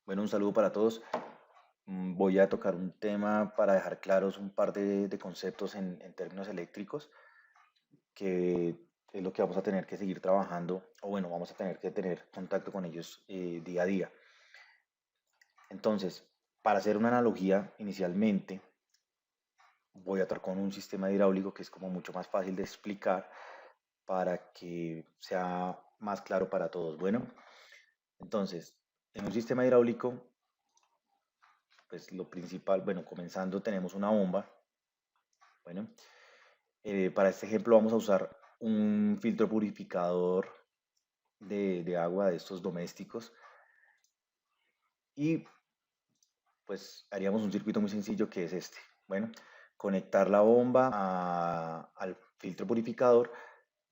Bueno, un saludo para todos. Voy a tocar un tema para dejar claros un par de conceptos en términos eléctricos, que es lo que vamos a tener que seguir trabajando, o bueno, vamos a tener que tener contacto con ellos día a día. Entonces, para hacer una analogía, inicialmente voy a tratar con un sistema hidráulico que es como mucho más fácil de explicar para que sea más claro para todos. Bueno, entonces, en un sistema hidráulico, pues lo principal, bueno, comenzando tenemos una bomba. Bueno, para este ejemplo vamos a usar un filtro purificador de agua de estos domésticos y pues haríamos un circuito muy sencillo que es este. Bueno, conectar la bomba al filtro purificador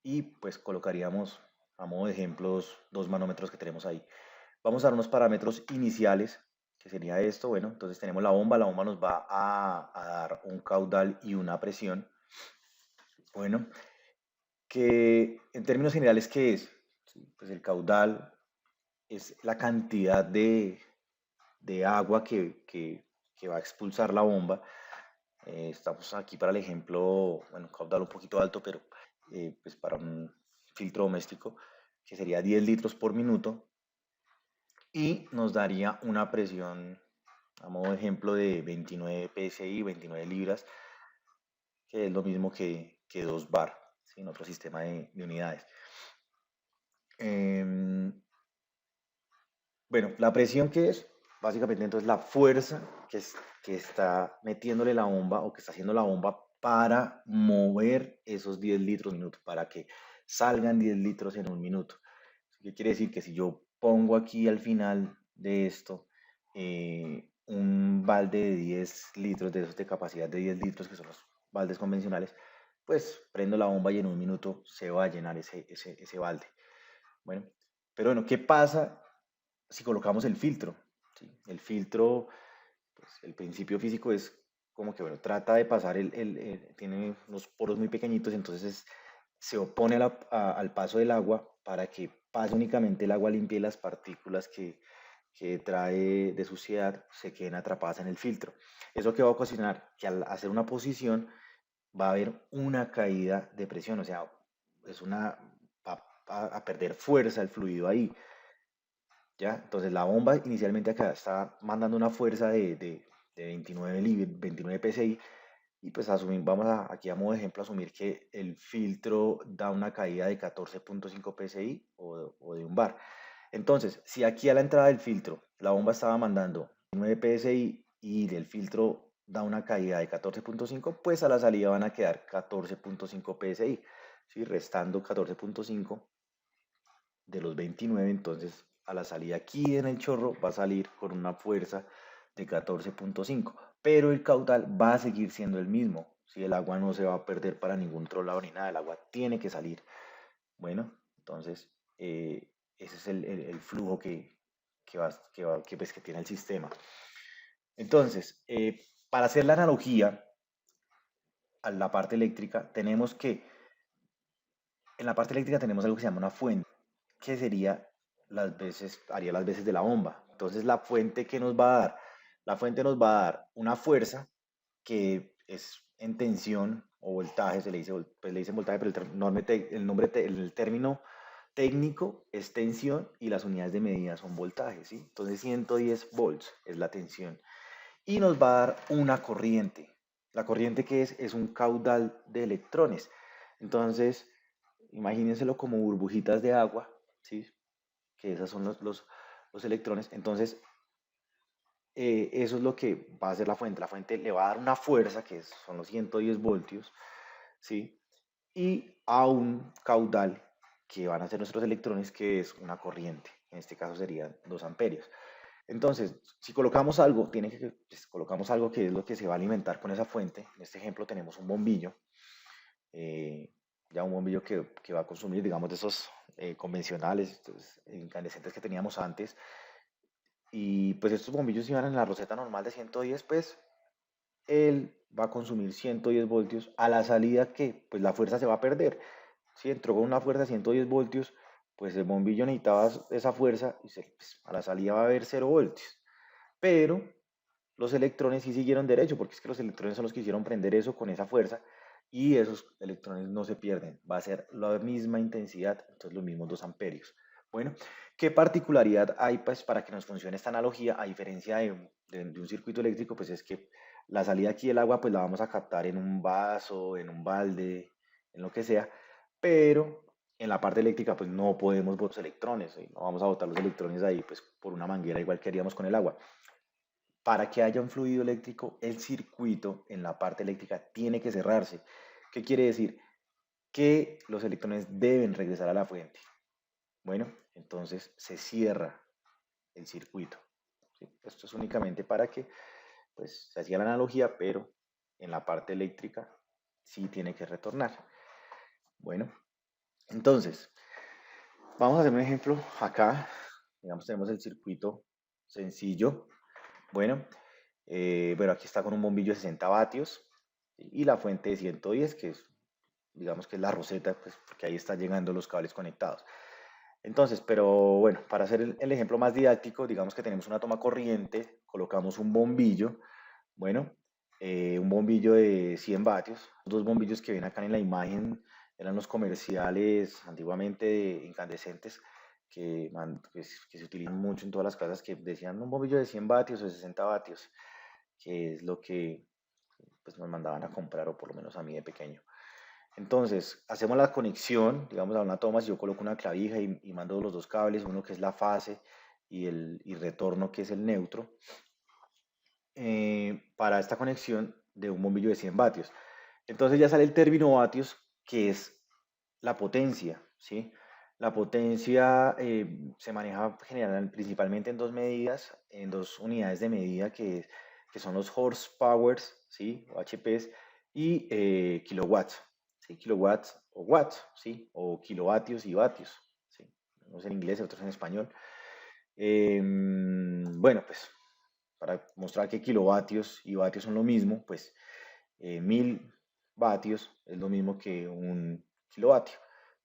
y pues colocaríamos, a modo de ejemplos, dos manómetros que tenemos ahí. Vamos a dar unos parámetros iniciales, que sería esto. Bueno, entonces tenemos la bomba nos va a dar un caudal y una presión. Bueno, que en términos generales, ¿qué es? Sí, pues el caudal es la cantidad de agua que va a expulsar la bomba. Estamos aquí para el ejemplo, bueno, caudal un poquito alto, pero pues para un filtro doméstico, que sería 10 litros por minuto, y nos daría una presión, a modo de ejemplo, de 29 psi, 29 libras, que es lo mismo que 2 bar, ¿sí? En otro sistema de unidades. Em, Bueno, la presión que es, básicamente entonces la fuerza que está metiéndole la bomba o que está haciendo la bomba para mover esos 10 litros por minuto, para que salgan 10 litros en un minuto. ¿Qué quiere decir? Que si yo pongo aquí al final de esto un balde de 10 litros, de esos de capacidad de 10 litros, que son los baldes convencionales, pues prendo la bomba y en un minuto se va a llenar ese balde. Bueno, pero bueno, ¿qué pasa si colocamos el filtro? ¿Sí? El filtro, pues el principio físico es como que, bueno, trata de pasar tiene unos poros muy pequeñitos, entonces se opone al paso del agua para que pase únicamente el agua limpia y las partículas que trae de suciedad se queden atrapadas en el filtro. ¿Eso qué va a ocasionar? Que al hacer una posición va a haber una caída de presión, o sea, va a perder fuerza el fluido ahí. ¿Ya? Entonces la bomba inicialmente acá está mandando una fuerza de 29 psi y pues vamos aquí a modo de ejemplo asumir que el filtro da una caída de 14.5 psi o de un bar. Entonces, si aquí a la entrada del filtro la bomba estaba mandando 9 psi y del filtro da una caída de 14.5, pues a la salida van a quedar 14.5 psi, ¿sí? Restando 14.5 de los 29, entonces a la salida aquí en el chorro va a salir con una fuerza de 14.5, pero el caudal va a seguir siendo el mismo. Si el agua no se va a perder para ningún otro lado ni nada, el agua tiene que salir. Bueno, entonces ese es el flujo que tiene el sistema. Entonces, para hacer la analogía a la parte eléctrica, tenemos que, en la parte eléctrica tenemos algo que se llama una fuente, que sería haría las veces de la bomba. Entonces, la fuente que nos va a dar, la fuente nos va a dar una fuerza que es en tensión o voltaje, pues le dicen voltaje, pero el término técnico es tensión y las unidades de medida son voltaje, ¿sí? Entonces 110 volts es la tensión y nos va a dar una corriente. La corriente que es un caudal de electrones. Entonces, imagínenselo como burbujitas de agua, ¿sí? Que esos son los electrones. Entonces, eso es lo que va a hacer la fuente. La fuente le va a dar una fuerza, son los 110 voltios, ¿sí? Y a un caudal que van a ser nuestros electrones, que es una corriente. En este caso serían 2 amperios. Entonces, si colocamos algo que es lo que se va a alimentar con esa fuente. En este ejemplo tenemos un bombillo, eh, ya un bombillo que va a consumir, digamos, de esos convencionales, estos incandescentes que teníamos antes. Y pues estos bombillos iban en la roseta normal de 110, pues él va a consumir 110 voltios a la salida que pues la fuerza se va a perder. Si entró con una fuerza de 110 voltios, pues el bombillo necesitaba esa fuerza y pues, a la salida va a haber 0 voltios. Pero los electrones sí siguieron derecho, porque es que los electrones son los que hicieron prender eso con esa fuerza y esos electrones no se pierden, va a ser la misma intensidad, entonces los mismos 2 amperios. Bueno, ¿qué particularidad hay pues, para que nos funcione esta analogía? A diferencia de un circuito eléctrico, pues es que la salida aquí del agua pues la vamos a captar en un vaso, en un balde, en lo que sea, pero en la parte eléctrica pues no podemos botar los electrones, ¿sí? No vamos a botar los electrones ahí pues por una manguera igual que haríamos con el agua. Para que haya un fluido eléctrico, el circuito en la parte eléctrica tiene que cerrarse. ¿Qué quiere decir? Que los electrones deben regresar a la fuente. Bueno, entonces se cierra el circuito. ¿Sí? Esto es únicamente para que, pues, se hacía la analogía, pero en la parte eléctrica sí tiene que retornar. Bueno, entonces, vamos a hacer un ejemplo acá. Digamos, tenemos el circuito sencillo. Bueno, bueno, aquí está con un bombillo de 60 vatios y la fuente de 110, que es, digamos que es la roseta, pues porque ahí están llegando los cables conectados. Entonces, pero bueno, para hacer el ejemplo más didáctico, digamos que tenemos una toma corriente, colocamos un bombillo, bueno, un bombillo de 100 vatios, dos bombillos que ven acá en la imagen eran los comerciales antiguamente incandescentes que se utilizan mucho en todas las casas que decían un bombillo de 100 vatios o de 60 vatios, que es lo que pues, nos mandaban a comprar, o por lo menos a mí de pequeño. Entonces, hacemos la conexión, digamos, a una toma, si yo coloco una clavija y mando los dos cables, uno que es la fase y retorno que es el neutro, para esta conexión de un bombillo de 100 vatios. Entonces ya sale el término vatios, que es la potencia, ¿sí? La potencia se maneja principalmente en dos medidas, en dos unidades de medida que son los horsepowers, ¿sí? O HPs y kilowatts, ¿sí? Kilowatts o watts, ¿sí? O kilovatios y vatios, ¿sí? Unos en inglés y otros en español. Bueno, pues para mostrar que kilovatios y vatios son lo mismo, pues 1000 vatios es lo mismo que un kilovatio.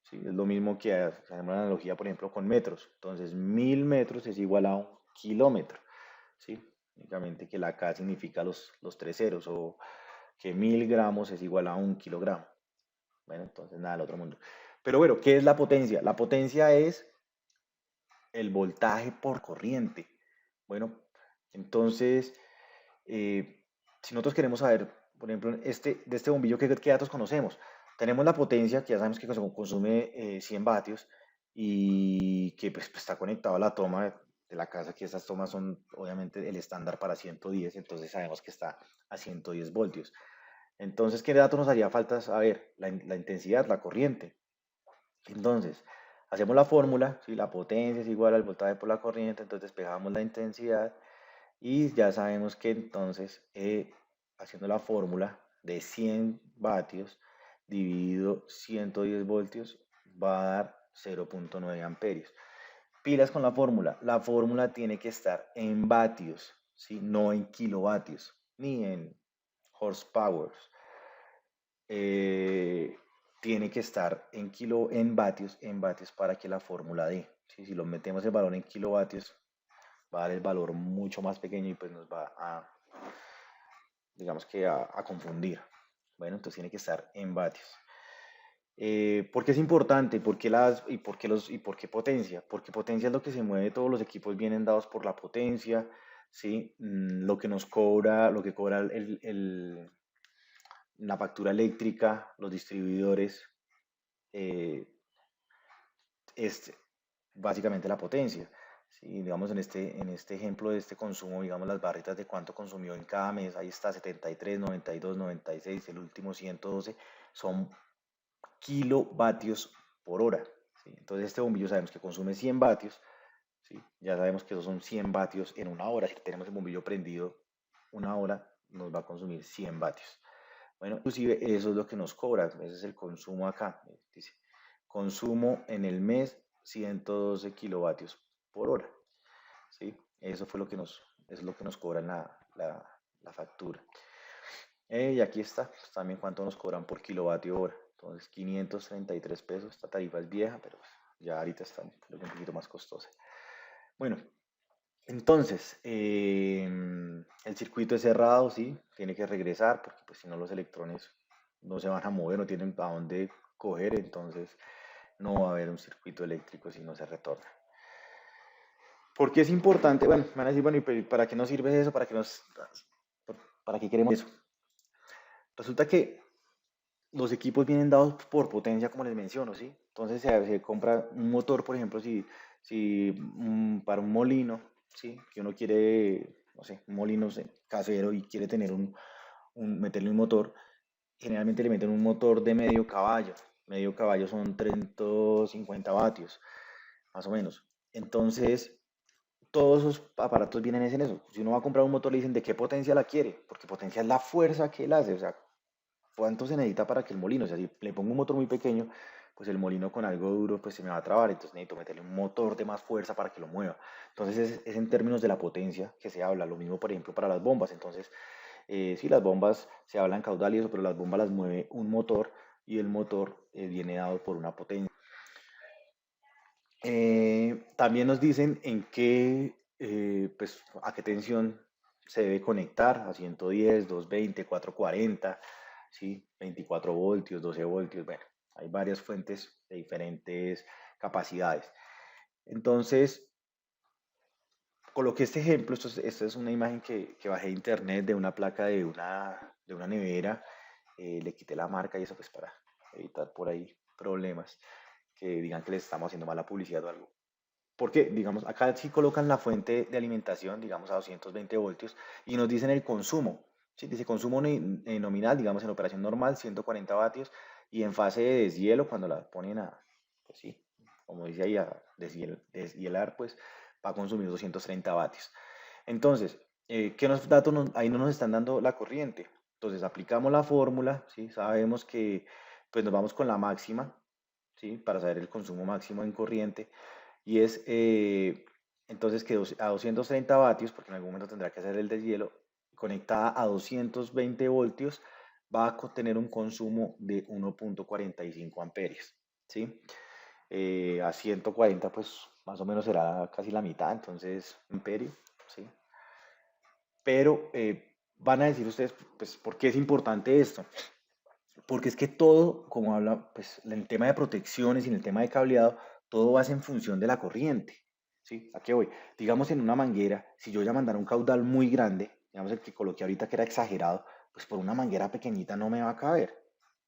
¿Sí? Es lo mismo que hacemos una analogía, por ejemplo, con metros. Entonces, 1000 metros es igual a un kilómetro. ¿Sí? Únicamente que la K significa los tres ceros, o que 1000 gramos es igual a un kilogramo. Bueno, entonces nada del otro mundo. Pero bueno, ¿qué es la potencia? La potencia es el voltaje por corriente. Bueno, entonces, si nosotros queremos saber, por ejemplo, de este bombillo, ¿qué datos conocemos? Tenemos la potencia, que ya sabemos que consume 100 vatios y que pues, está conectado a la toma de la casa, que estas tomas son obviamente el estándar para 110, entonces sabemos que está a 110 voltios. Entonces, ¿qué datos nos haría falta saber? La intensidad, la corriente. Entonces, hacemos la fórmula, si la potencia es igual al voltaje por la corriente, entonces despejamos la intensidad y ya sabemos que entonces, haciendo la fórmula de 100 vatios dividido 110 voltios, va a dar 0.9 amperios. Pilas con la fórmula tiene que estar en vatios, ¿sí? No en kilovatios, ni en horsepower. Eh, Tiene que estar en vatios para que la fórmula dé. ¿Sí? Si lo metemos el valor en kilovatios, va a dar el valor mucho más pequeño y pues nos va a, digamos que a confundir. Bueno, entonces tiene que estar en vatios. ¿Por qué es importante? ¿Por qué potencia? Porque potencia es lo que se mueve, todos los equipos vienen dados por la potencia, ¿sí? Lo que nos cobra, lo que cobra la factura eléctrica, los distribuidores, eh, es básicamente la potencia. ¿Sí? Digamos, en este ejemplo de este consumo, digamos las barritas de cuánto consumió en cada mes, ahí está 73, 92, 96, el último 112, son kilovatios por hora. ¿Sí? Entonces este bombillo sabemos que consume 100 vatios, ¿sí? Ya sabemos que esos son 100 vatios en una hora. Si tenemos el bombillo prendido una hora, nos va a consumir 100 vatios. Bueno, inclusive eso es lo que nos cobra, ese es el consumo acá. Dice, consumo en el mes 112 kilovatios por hora. ¿Sí? Eso es lo que nos cobran la factura. Y aquí está, pues, también cuánto nos cobran por kilovatio hora. Entonces, 533 pesos. Esta tarifa es vieja, pero pues, Ya ahorita está creo que un poquito más costosa. Bueno, entonces, el circuito es cerrado, sí, tiene que regresar porque pues si no los electrones no se van a mover, no tienen a dónde coger, entonces no va a haber un circuito eléctrico si no se retorna. ¿Por qué es importante? Bueno, me van a decir, bueno, ¿y para qué nos sirve eso? ¿Para qué queremos eso? Resulta que los equipos vienen dados por potencia, como les menciono, ¿sí? Entonces se compra un motor, por ejemplo, si para un molino, ¿sí? Que uno quiere, no sé, un molino casero y quiere tener meterle un motor, generalmente le meten un motor de medio caballo. Medio caballo son 350 vatios, más o menos. Entonces, todos esos aparatos vienen en eso. Si uno va a comprar un motor, le dicen de qué potencia la quiere, porque potencia es la fuerza que él hace, o sea, cuánto se necesita para que el molino, o sea, si le pongo un motor muy pequeño, pues el molino con algo duro, pues se me va a trabar, entonces necesito meterle un motor de más fuerza para que lo mueva. Entonces es en términos de la potencia que se habla, lo mismo por ejemplo para las bombas, entonces sí, las bombas se hablan caudal y eso, pero las bombas las mueve un motor y el motor viene dado por una potencia. También nos dicen pues, a qué tensión se debe conectar, a 110, 220, 440, ¿sí? 24 voltios, 12 voltios, bueno, hay varias fuentes de diferentes capacidades. Entonces, coloqué este ejemplo, esta es una imagen que bajé de internet de una placa de una nevera, le quité la marca y eso pues para evitar por ahí problemas, que digan que les estamos haciendo mala publicidad o algo. Porque, digamos, acá sí colocan la fuente de alimentación, digamos, a 220 voltios y nos dicen el consumo. ¿Sí? Dice consumo nominal, digamos, en operación normal, 140 vatios y en fase de deshielo, cuando la ponen pues sí, como dice ahí, a deshielar, pues va a consumir 230 vatios. Entonces, ¿qué datos ahí no nos están dando la corriente? Entonces, aplicamos la fórmula, ¿sí? Sabemos que pues nos vamos con la máxima, ¿sí? Para saber el consumo máximo en corriente y es entonces que a 230 vatios, porque en algún momento tendrá que hacer el deshielo, conectada a 220 voltios, va a tener un consumo de 1.45 amperios, ¿sí? A 140, pues más o menos será casi la mitad, entonces amperio, ¿sí? Pero van a decir ustedes, pues, ¿por qué es importante esto? Porque es que todo, como habla, pues en el tema de protecciones y en el tema de cableado, todo va en función de la corriente. ¿Sí? ¿A qué voy? Digamos en una manguera, si yo ya mandara un caudal muy grande, digamos el que coloqué ahorita que era exagerado, pues por una manguera pequeñita no me va a caber.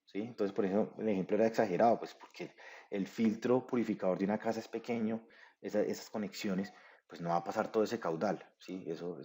¿Sí? Entonces, por eso el ejemplo era exagerado, pues porque el filtro purificador de una casa es pequeño, esas conexiones, pues no va a pasar todo ese caudal. ¿Sí? Eso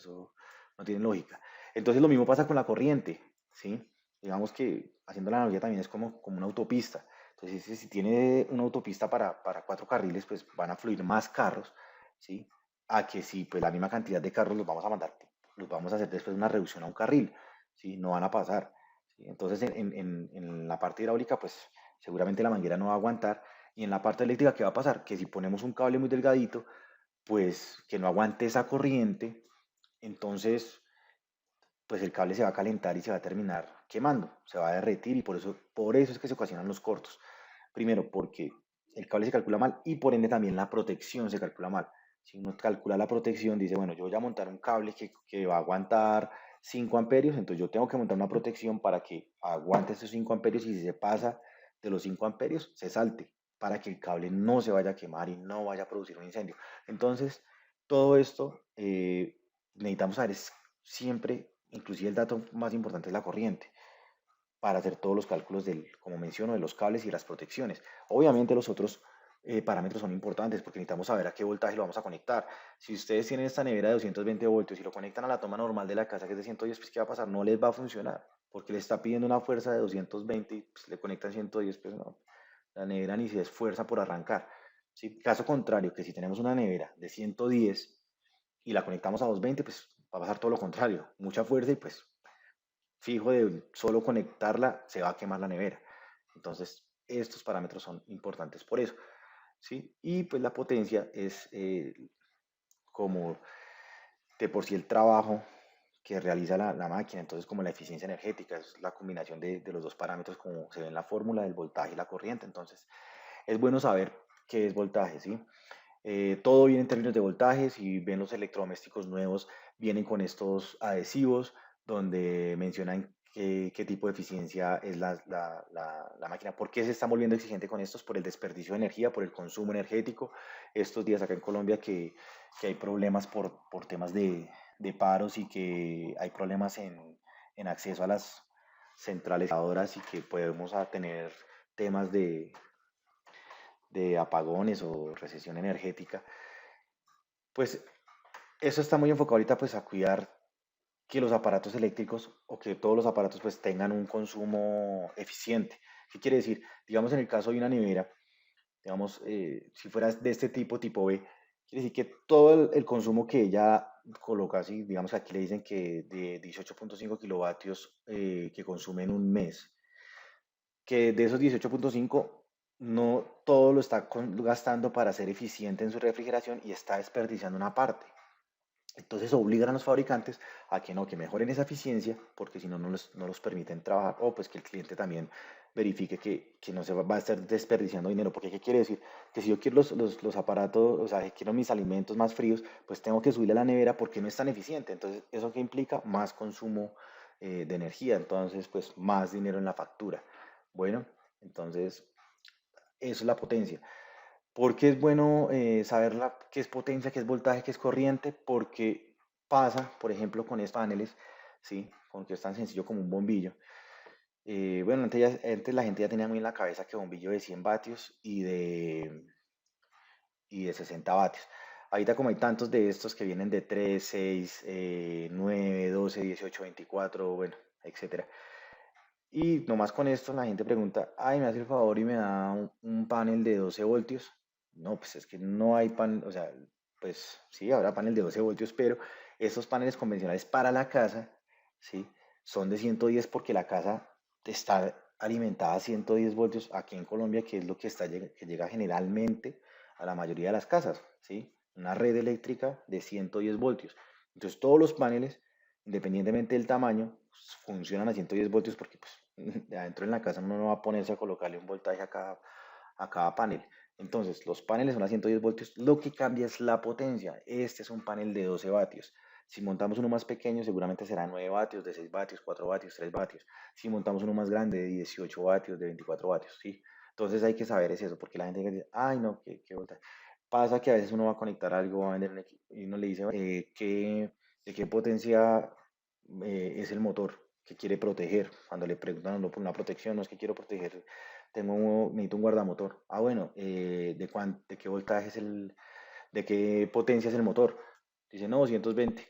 no tiene lógica. Entonces lo mismo pasa con la corriente. ¿Sí? Digamos que haciendo la analogía también es como una autopista. Entonces, si tiene una autopista para 4 carriles, pues van a fluir más carros, ¿sí? A que si pues la misma cantidad de carros los vamos a mandar, los vamos a hacer después una reducción a un carril, ¿sí? No van a pasar, ¿sí? Entonces, en la parte hidráulica, pues seguramente la manguera no va a aguantar. Y en la parte eléctrica, ¿qué va a pasar? Que si ponemos un cable muy delgadito, pues que no aguante esa corriente, entonces pues el cable se va a calentar y se va a terminar quemando, se va a derretir y por eso es que se ocasionan los cortos. Primero, porque el cable se calcula mal y por ende también la protección se calcula mal. Si uno calcula la protección, dice, bueno, yo voy a montar un cable que va a aguantar 5 amperios, entonces yo tengo que montar una protección para que aguante esos 5 amperios y si se pasa de los 5 amperios, se salte para que el cable no se vaya a quemar y no vaya a producir un incendio. Entonces, todo esto necesitamos saber siempre, inclusive el dato más importante es la corriente, para hacer todos los cálculos como menciono, de los cables y las protecciones. Obviamente los otros parámetros son importantes porque necesitamos saber a qué voltaje lo vamos a conectar. Si ustedes tienen esta nevera de 220 voltios y lo conectan a la toma normal de la casa que es de 110, pues ¿qué va a pasar? No les va a funcionar porque le está pidiendo una fuerza de 220 y pues, le conectan 110, pues no, la nevera ni se esfuerza por arrancar. ¿Sí? Caso contrario, que si tenemos una nevera de 110 y la conectamos a 220, pues va a pasar todo lo contrario, mucha fuerza y pues fijo de solo conectarla se va a quemar la nevera. Entonces, estos parámetros son importantes por eso. ¿Sí? Y pues la potencia es como de por sí el trabajo que realiza la máquina, entonces como la eficiencia energética, es la combinación de los dos parámetros como se ve en la fórmula del voltaje y la corriente. Entonces, es bueno saber qué es voltaje, ¿sí? Todo viene en términos de voltaje. Si ven los electrodomésticos nuevos, vienen con estos adhesivos donde mencionan qué tipo de eficiencia es la máquina. ¿Por qué se está volviendo exigente con estos? Por el desperdicio de energía, por el consumo energético. Estos días acá en Colombia que hay problemas por temas de paros y que hay problemas en acceso a las centrales y que podemos tener temas de apagones o recesión energética, pues eso está muy enfocado ahorita pues a cuidar que los aparatos eléctricos o que todos los aparatos pues tengan un consumo eficiente. ¿Qué quiere decir? Digamos en el caso de una nevera, digamos, si fuera de este tipo B, quiere decir que todo el consumo que ella coloca, así, digamos que aquí le dicen que de 18.5 kilovatios que consume en un mes, que de esos 18.5 no todo lo está gastando para ser eficiente en su refrigeración y está desperdiciando una parte. Entonces obligan a los fabricantes a que no, que mejoren esa eficiencia, porque si no, no los permiten trabajar, o pues que el cliente también verifique que no se va a estar desperdiciando dinero, porque ¿qué quiere decir? Que si yo quiero los aparatos, o sea, quiero mis alimentos más fríos, pues tengo que subirle a la nevera porque no es tan eficiente. Entonces, ¿eso qué implica? Más consumo de energía, entonces, pues más dinero en la factura. Bueno, entonces, eso es la potencia. ¿Por qué es bueno saber qué es potencia, qué es voltaje, qué es corriente? Porque pasa, por ejemplo, con estos paneles, ¿sí? Con que es tan sencillo como un bombillo. Bueno, antes la gente ya tenía muy en la cabeza que bombillo de 100 vatios y de 60 vatios. Ahorita como hay tantos de estos que vienen de 3, 6, 9, 12, 18, 24, bueno, etcétera. Y nomás con esto la gente pregunta, ay, me hace el favor y me da un panel de 12 voltios. No, pues es que no hay pan, o sea, pues sí, habrá panel de 12 voltios, pero estos paneles convencionales para la casa, ¿sí? Son de 110 porque la casa está alimentada a 110 voltios aquí en Colombia, que es lo que, que llega generalmente a la mayoría de las casas, ¿sí? Una red eléctrica de 110 voltios. Entonces todos los paneles, independientemente del tamaño, pues, funcionan a 110 voltios porque pues de adentro en la casa uno no va a ponerse a colocarle un voltaje a cada panel. Entonces, los paneles son a 110 voltios, lo que cambia es la potencia. Este es un panel de 12 vatios. Si montamos uno más pequeño, seguramente será 9 vatios, de 6 vatios, 4 vatios, 3 vatios. Si montamos uno más grande, de 18 vatios, de 24 vatios, ¿sí? Entonces hay que saber es eso, porque la gente dice, ay no, qué voltaje. Pasa que a veces uno va a conectar algo, va a vender un equipo, y uno le dice, ¿de qué potencia es el motor que quiere proteger? Cuando le preguntan a uno por una protección, no es que quiero proteger, necesito un guardamotor. Ah, bueno, ¿de qué voltaje es de qué potencia es el motor? Dice, no, 220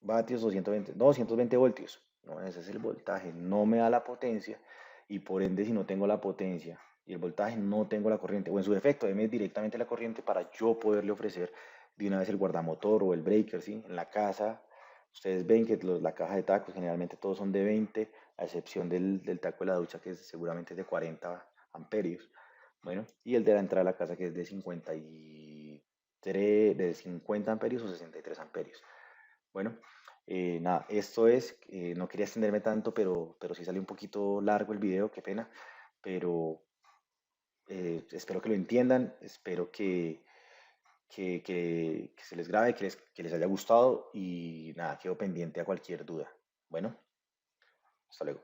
vatios, 220, no, 220 voltios. No, ese es el voltaje, no me da la potencia y por ende si no tengo la potencia y el voltaje no tengo la corriente, o en su defecto, deme directamente la corriente para yo poderle ofrecer de una vez el guardamotor o el breaker, ¿sí? En la casa, ustedes ven que la caja de tacos generalmente todos son de 20, a excepción del taco de la ducha que seguramente es de 40 amperios. Bueno, y el de la entrada a la casa que es de 53, de 50 amperios o 63 amperios. Bueno, nada, esto es, no quería extenderme tanto, pero sí salió un poquito largo el video, qué pena, pero espero que lo entiendan, espero que se les grabe, que les haya gustado y nada, quedo pendiente a cualquier duda. Bueno, hasta luego.